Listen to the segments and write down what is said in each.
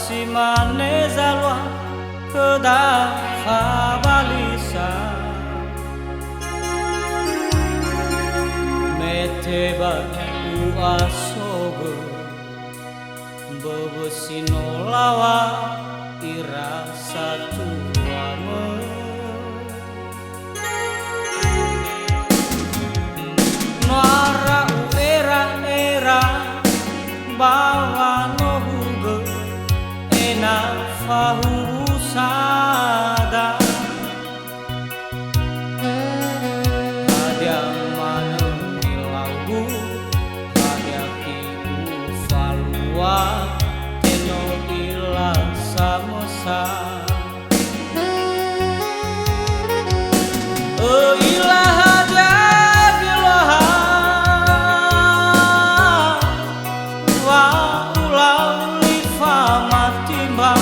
si mane zalwa keda fabalisa meteba uasogo bebesino lawa ira satu ame noara era bawa no hugo ena fahusada ada mana nilagu ada kiu falua teno ila samosa ilah ada diloha wa ulau lifa matimba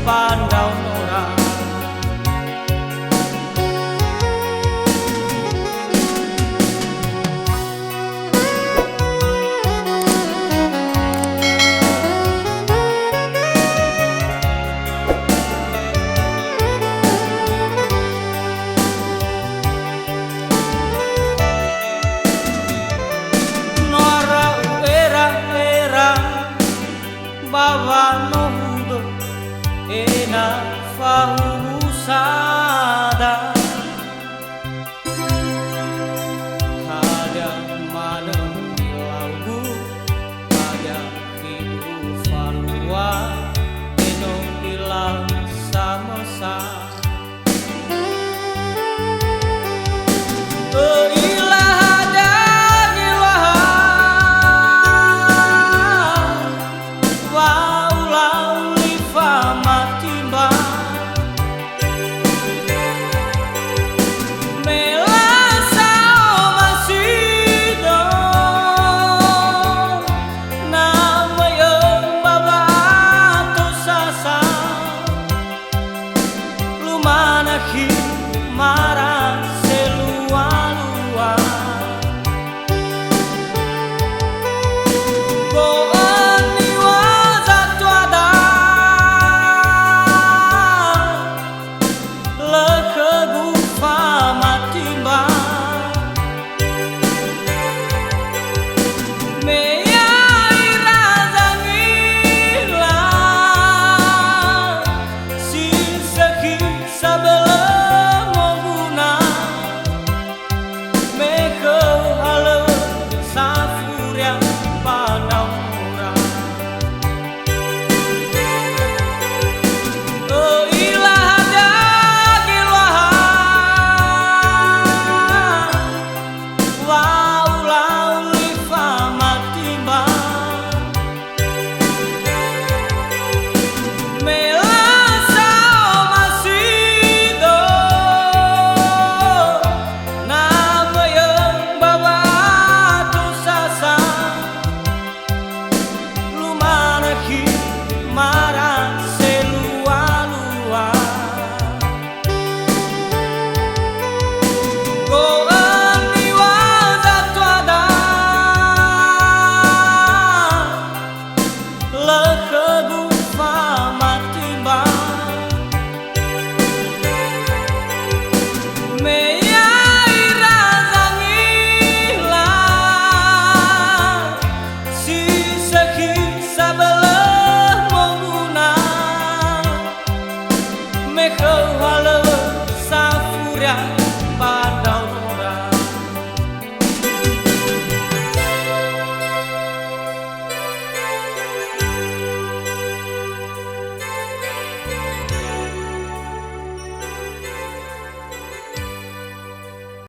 pandau nora nora era bawa no ena fahusada ada mana lagu ada kiu falua eno ilang samosa ilah ada diloha wa ulau lifa matimba marah selua-lua boan niwa satu ada lekegu famatimba meya ira zangila si seki sabel